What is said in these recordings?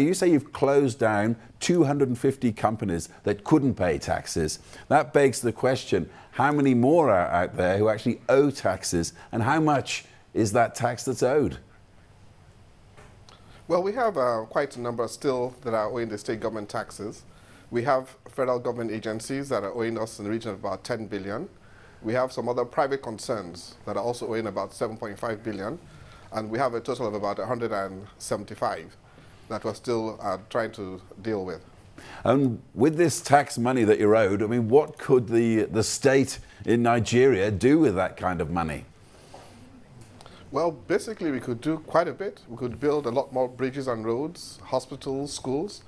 You say you've closed down 250 companies that couldn't pay taxes. That begs the question, how many more are out there who actually owe taxes, and how much is that tax that's owed? Well, we have quite a number still that are owing the state government taxes. We have federal government agencies that are owing us in the region of about 10 billion. We have some other private concerns that are also owing about 7.5 billion. And we have a total of about 175 that we're still trying to deal with. And with this tax money that you're owed, I mean, what could the state in Nigeria do with that kind of money? Well, basically, we could do quite a bit. We could build a lot more bridges and roads, hospitals, schools.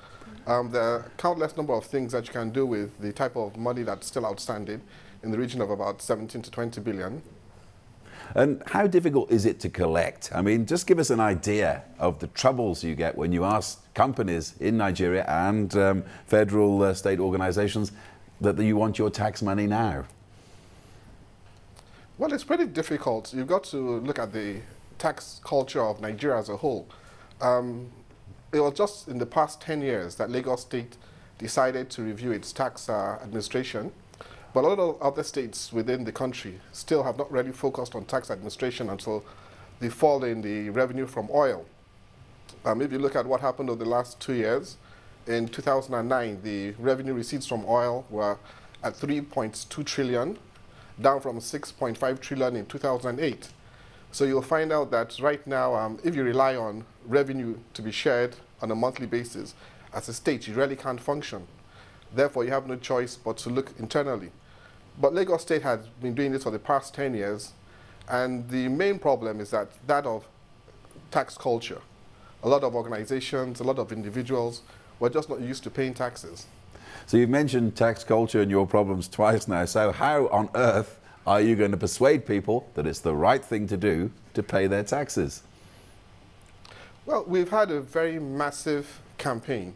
There are countless number of things that you can do with the type of money that's still outstanding in the region of about 17 to 20 billion. And how difficult is it to collect? I mean, just give us an idea of the troubles you get when you ask companies in Nigeria and federal state organizations that you want your tax money now. Well, it's pretty difficult. You've got to look at the tax culture of Nigeria as a whole. It was just in the past 10 years that Lagos State decided to review its tax administration. But a lot of other states within the country still have not really focused on tax administration until the fall in the revenue from oil. If you look at what happened over the last 2 years, in 2009, the revenue receipts from oil were at 3.2 trillion, down from 6.5 trillion in 2008. So you'll find out that right now, if you rely on revenue to be shared on a monthly basis, as a state, you really can't function. Therefore, you have no choice but to look internally. But Lagos State has been doing this for the past 10 years, and the main problem is that of tax culture. A lot of organizations, a lot of individuals were just not used to paying taxes. So you've mentioned tax culture and your problems twice now. So how on earth are you going to persuade people that it's the right thing to do to pay their taxes? Well, we've had a very massive campaign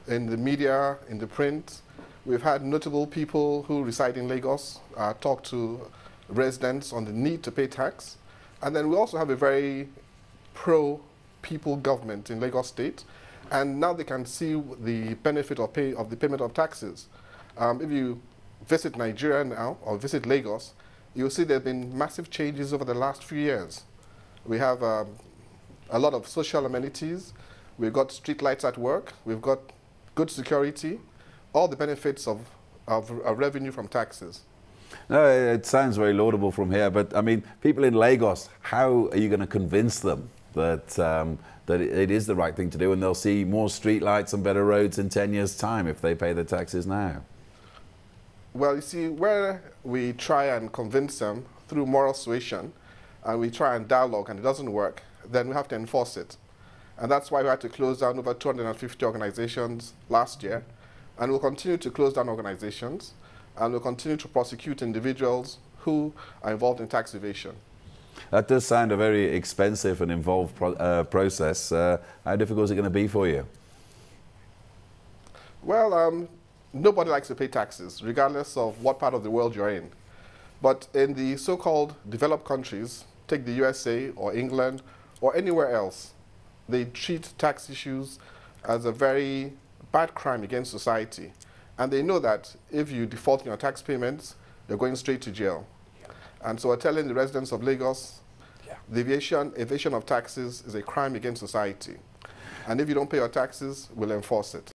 in the media, in the print. We've had notable people who reside in Lagos talk to residents on the need to pay tax. And then we also have a very pro-people government in Lagos State. And now they can see the benefit of the payment of taxes. If you visit Nigeria now, or visit Lagos, you'll see there have been massive changes over the last few years. We have a lot of social amenities. We've got street lights at work. We've got good security. All the benefits of revenue from taxes. No, it sounds very laudable from here, but I mean, people in Lagos, how are you going to convince them that, that it is the right thing to do, and they'll see more streetlights and better roads in 10 years' time if they pay the taxes now? Well, you see, where we try and convince them through moral suasion, and we try and dialogue and it doesn't work, then we have to enforce it. And that's why we had to close down over 250 organizations last year. And we'll continue to close down organizations, and we'll continue to prosecute individuals who are involved in tax evasion. That does sound a very expensive and involved process. How difficult is it going to be for you? Well, nobody likes to pay taxes, regardless of what part of the world you're in. But in the so-called developed countries, take the USA or England or anywhere else, they treat tax issues as a very bad crime against society. And they know that if you default in your tax payments, you're going straight to jail. And so we're telling the residents of Lagos, the evasion of taxes is a crime against society. And if you don't pay your taxes, we'll enforce it.